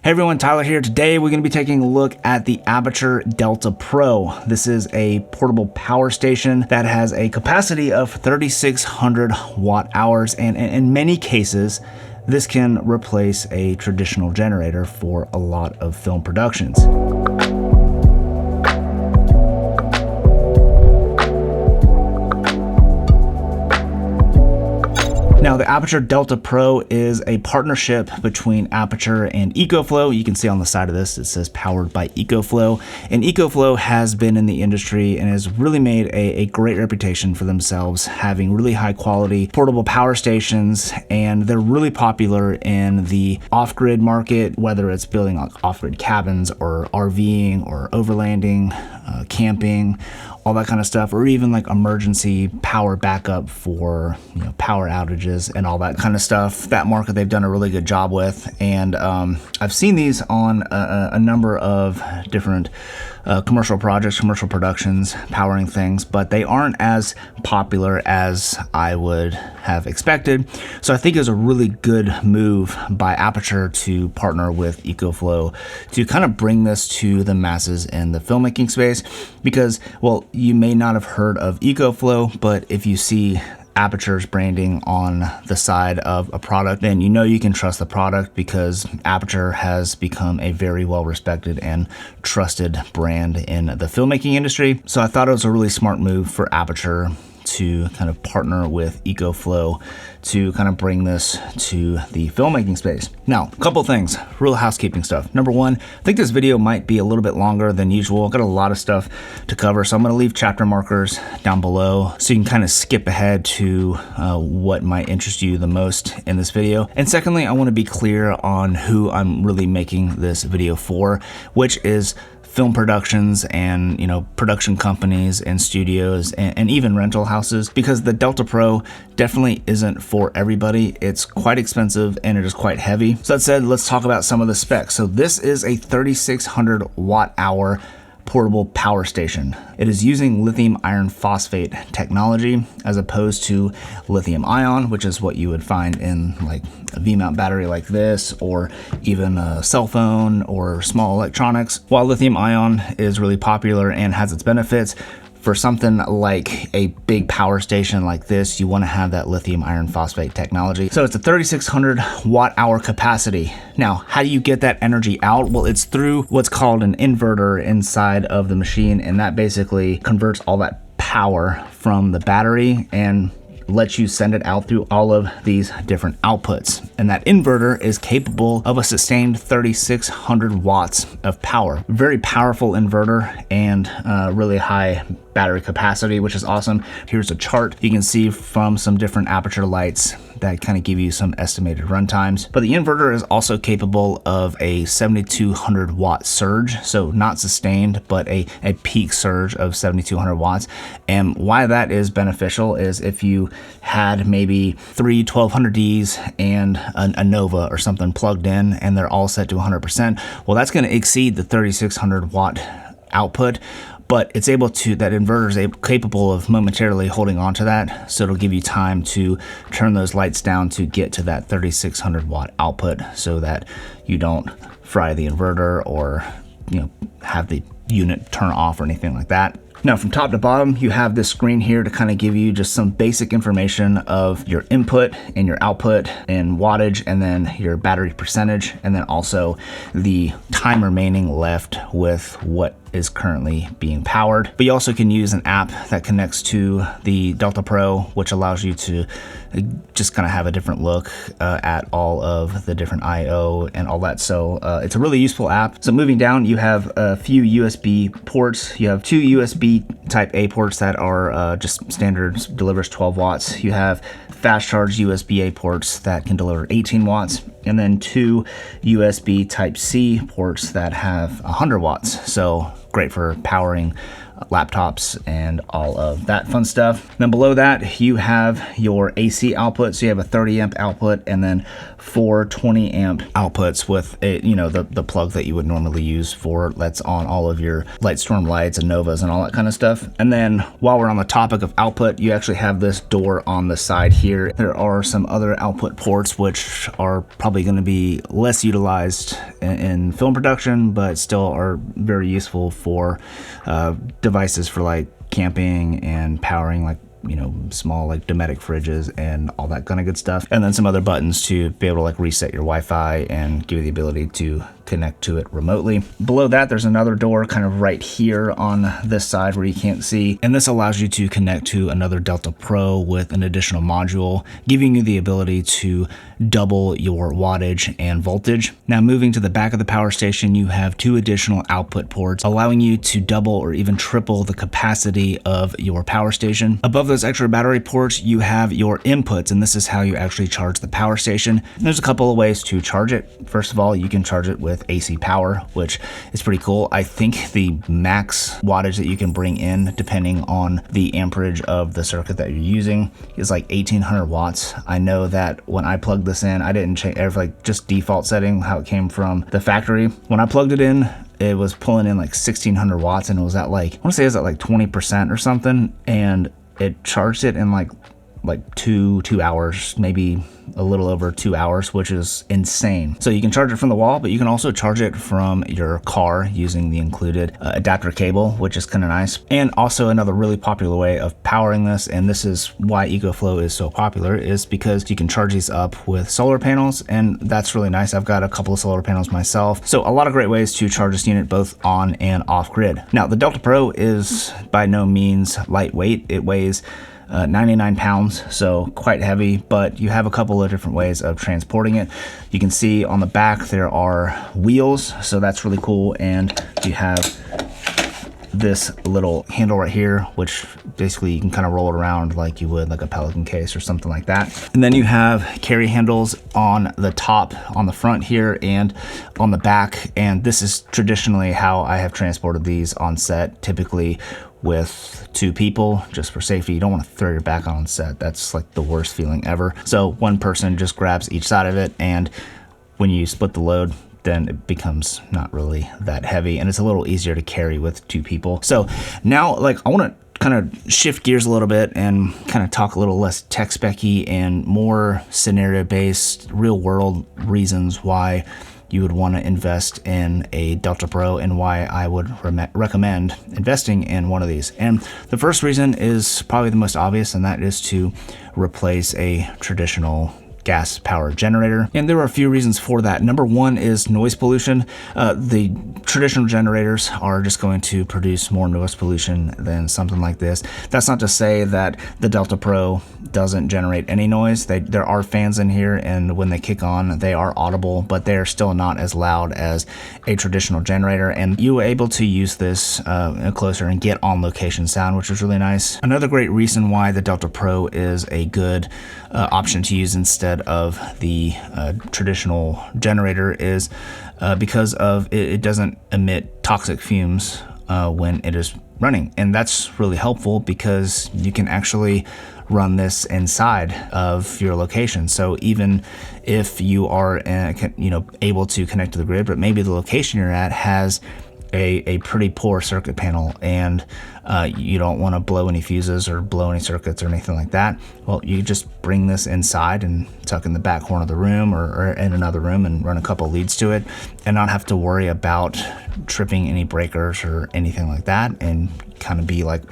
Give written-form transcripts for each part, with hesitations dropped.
Hey everyone, Tyler here. Today we're going to be taking a look at the Aputure Delta Pro. This is a portable power station that has a capacity of 3,600 watt hours, and in many cases this can replace a traditional generator for a lot of film productions. Now, the Aputure Delta Pro is a partnership between Aputure and EcoFlow. You can see on the side of this, it says powered by EcoFlow. And EcoFlow has been in the industry and has really made a great reputation for themselves, having really high quality portable power stations. And they're really popular in the off-grid market, whether it's building off-grid cabins or RVing or overlanding, camping, all that kind of stuff, or even like emergency power backup for power outages and all that kind of stuff. That market they've done a really good job with, and I've seen these on a number of different commercial projects, commercial productions, powering things, but they aren't as popular as I would have expected. So I think it was a really good move by Aputure to partner with EcoFlow to kind of bring this to the masses in the filmmaking space, because, well, you may not have heard of EcoFlow, but if you see Aputure's branding on the side of a product, then you know you can trust the product, because Aputure has become a very well respected and trusted brand in the filmmaking industry. So I thought it was a really smart move for Aputure to kind of partner with EcoFlow to kind of bring this to the filmmaking space. Now, a couple things, real housekeeping stuff. Number one, I think this video might be a little bit longer than usual. I've got a lot of stuff to cover, so I'm gonna leave chapter markers down below so you can kind of skip ahead to what might interest you the most in this video. And secondly, I wanna be clear on who I'm really making this video for, which is film productions and production companies and studios and even rental houses, because the Delta Pro definitely isn't for everybody. It's quite expensive and it is quite heavy. So that said, let's talk about some of the specs. So this is a 3,600 watt hour portable power station. It is using lithium iron phosphate technology as opposed to lithium ion, which is what you would find in like a V-mount battery like this, or even a cell phone or small electronics. While lithium ion is really popular and has its benefits, for something like a big power station like this, you want to have that lithium iron phosphate technology. So it's a 3,600 watt hour capacity. Now, how do you get that energy out? Well, it's through what's called an inverter inside of the machine, and that basically converts all that power from the battery and lets you send it out through all of these different outputs. And that inverter is capable of a sustained 3,600 watts of power. Very powerful inverter and really high battery capacity, which is awesome. Here's a chart you can see from some different Aputure lights that kind of give you some estimated run times. But the inverter is also capable of a 7,200 watt surge, so not sustained, but a peak surge of 7,200 watts. And why that is beneficial is if you had maybe three 1200Ds and a Nova or something plugged in and they're all set to 100%, well, that's going to exceed the 3,600 watt output. But it's able to, that inverter is capable of momentarily holding on to that, so it'll give you time to turn those lights down to get to that 3,600 watt output, so that you don't fry the inverter or have the unit turn off or anything like that. Now, from top to bottom, you have this screen here to kind of give you just some basic information of your input and your output and wattage, and then your battery percentage, and then also the time remaining left with what is currently being powered. But you also can use an app that connects to the Delta Pro, which allows you to just kind of have a different look at all of the different I/O and all that. So it's a really useful app. So moving down, you have a few USB ports. You have two USB type A ports that are just standard, delivers 12 watts. You have fast charge USB A ports that can deliver 18 watts, and then two USB type C ports that have 100 watts. So great for powering laptops and all of that fun stuff. Then below that, you have your AC output. So you have a 30 amp output and then 4 20 amp outputs with the plug that you would normally use for that's on all of your Lightstorm lights and Novas and all that kind of stuff. And then while we're on the topic of output, you actually have this door on the side here. There are some other output ports which are probably going to be less utilized in film production, but still are very useful for devices for like camping and powering like small like Dometic fridges and all that kind of good stuff. And then some other buttons to be able to like reset your Wi-Fi and give you the ability to connect to it remotely. Below that, there's another door kind of right here on this side where you can't see. And this allows you to connect to another Delta Pro with an additional module, giving you the ability to double your wattage and voltage. Now moving to the back of the power station, you have 2 additional output ports, allowing you to double or even triple the capacity of your power station. Above those extra battery ports, you have your inputs, and this is how you actually charge the power station. And there's a couple of ways to charge it. First of all, you can charge it with AC power, which is pretty cool. I think the max wattage that you can bring in, depending on the amperage of the circuit that you're using, is like 1800 watts. I know that when I plugged this in, I didn't change like just default setting how it came from the factory. When I plugged it in, it was pulling in like 1600 watts, and it was at like, I want to say it was at like 20% or something, and it charged it in like two hours, maybe a little over 2 hours, which is insane. So you can charge it from the wall, but you can also charge it from your car using the included adapter cable, which is kind of nice. And also another really popular way of powering this, and this is why EcoFlow is so popular, is because you can charge these up with solar panels, and that's really nice. I've got a couple of solar panels myself. So a lot of great ways to charge this unit both on and off grid. Now the Delta Pro is by no means lightweight. It weighs 99 pounds, so quite heavy, but you have a couple of different ways of transporting it. You can see on the back there are wheels, so that's really cool, and you have this little handle right here, which basically you can kind of roll it around like you would like a Pelican case or something like that. And then you have carry handles on the top, on the front here, and on the back, and this is traditionally how I have transported these on set, typically with 2 people, just for safety. You don't want to throw your back on set. That's like the worst feeling ever. So one person just grabs each side of it, and when you split the load, then it becomes not really that heavy, and it's a little easier to carry with 2 people. So now, like, I want to kind of shift gears a little bit and kind of talk a little less tech specky and more scenario based, real world reasons why you would want to invest in a Delta Pro and why I would recommend investing in one of these. And the first reason is probably the most obvious, and that is to replace a traditional gas power generator. And there are a few reasons for that. Number one is noise pollution. The traditional generators are just going to produce more noise pollution than something like this. That's not to say that the Delta Pro doesn't generate any noise. There are fans in here, and when they kick on, they are audible, but they're still not as loud as a traditional generator. And you were able to use this closer and get on location sound, which is really nice. Another great reason why the Delta Pro is a good option to use instead of the traditional generator is because of it doesn't emit toxic fumes when it is running, and that's really helpful because you can actually run this inside of your location. So even if you are able to connect to the grid, but maybe the location you're at has a pretty poor circuit panel, and you don't want to blow any fuses or blow any circuits or anything like that, well, you just bring this inside and tuck in the back corner of the room or in another room and run a couple leads to it and not have to worry about tripping any breakers or anything like that, and kind of be like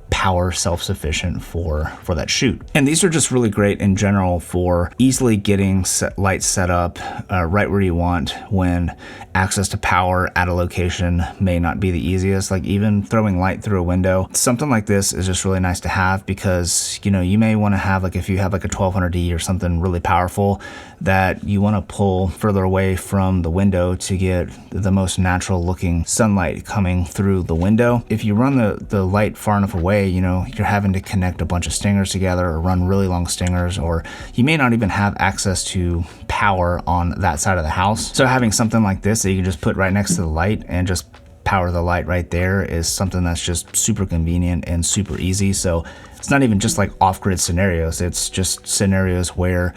power self-sufficient for that shoot. And these are just really great in general for easily getting lights set up right where you want when access to power at a location may not be the easiest. Like even throwing light through a window, something like this is just really nice to have, because you may want to have, like, if you have like a 1200D or something really powerful that you want to pull further away from the window to get the most natural looking sunlight coming through the window. If you run the light far enough away, you're having to connect a bunch of stingers together or run really long stingers, or you may not even have access to power on that side of the house. So having something like this that you can just put right next to the light and just power the light right there is something that's just super convenient and super easy. So it's not even just like off-grid scenarios. It's just scenarios where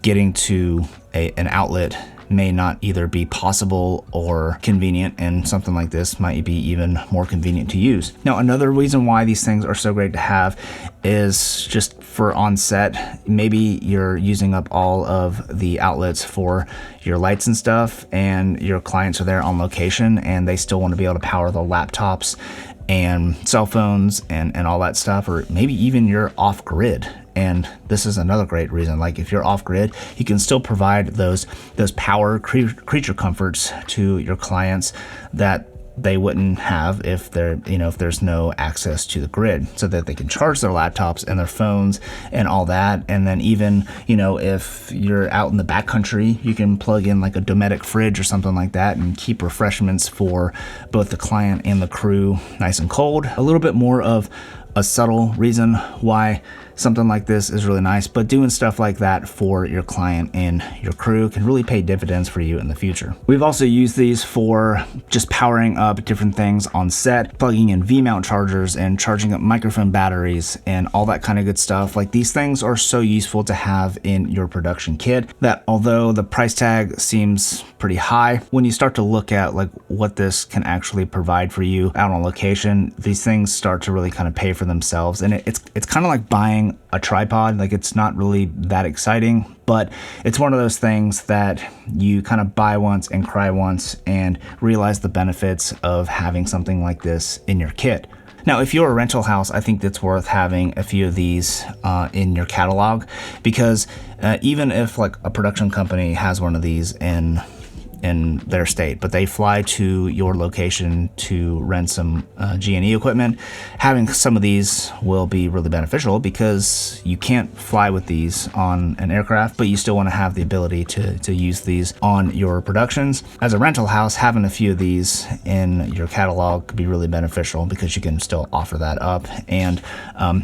getting to an outlet may not either be possible or convenient, and something like this might be even more convenient to use. Now, another reason why these things are so great to have is just for on set. Maybe you're using up all of the outlets for your lights and stuff, and your clients are there on location and they still want to be able to power the laptops and cell phones and all that stuff, or maybe even you're off grid. And this is another great reason. Like if you're off grid, you can still provide those power creature comforts to your clients that they wouldn't have if there's no access to the grid, so that they can charge their laptops and their phones and all that. And then even, if you're out in the backcountry, you can plug in like a Dometic fridge or something like that and keep refreshments for both the client and the crew nice and cold. A little bit more of a subtle reason why something like this is really nice, but doing stuff like that for your client and your crew can really pay dividends for you in the future. We've also used these for just powering up different things on set, plugging in V-mount chargers and charging up microphone batteries and all that kind of good stuff. Like, these things are so useful to have in your production kit that although the price tag seems pretty high, when you start to look at like what this can actually provide for you out on location, these things start to really kind of pay for themselves. And it's kind of like buying a tripod. Like, it's not really that exciting, but it's one of those things that you kind of buy once and cry once and realize the benefits of having something like this in your kit. Now, if you're a rental house, I think it's worth having a few of these in your catalog, because even if like a production company has one of these in their state, but they fly to your location to rent some G&E equipment, having some of these will be really beneficial, because you can't fly with these on an aircraft, but you still want to have the ability to use these on your productions. As a rental house, having a few of these in your catalog could be really beneficial, because you can still offer that up. And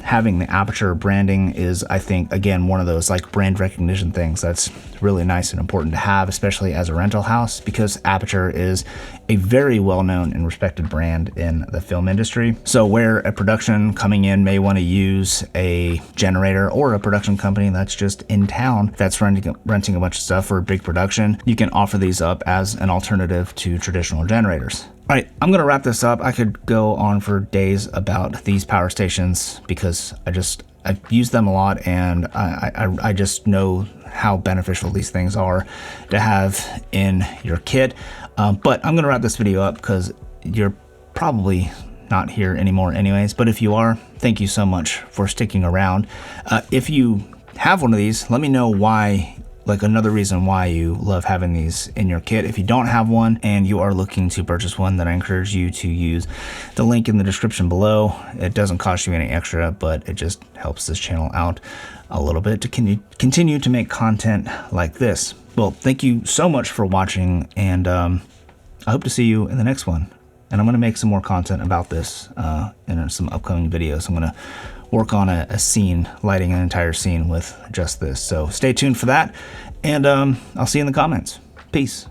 having the Aputure branding is, I think, again, one of those like brand recognition things that's really nice and important to have, especially as a rental house, because Aputure is a very well-known and respected brand in the film industry. So where a production coming in may want to use a generator, or a production company that's just in town that's renting a bunch of stuff for a big production, you can offer these up as an alternative to traditional generators. All right, I'm gonna wrap this up. I could go on for days about these power stations, because I've used them a lot, and I just know how beneficial these things are to have in your kit. But I'm gonna wrap this video up, because you're probably not here anymore anyways. But if you are, thank you so much for sticking around. If you have one of these, let me know why, like another reason why you love having these in your kit. If you don't have one and you are looking to purchase one, then I encourage you to use the link in the description below. It doesn't cost you any extra, but it just helps this channel out a little bit to continue to make content like this. Well, thank you so much for watching, and I hope to see you in the next one. And I'm gonna make some more content about this in some upcoming videos. I'm gonna work on a scene, lighting an entire scene with just this. So stay tuned for that, and I'll see you in the comments. Peace.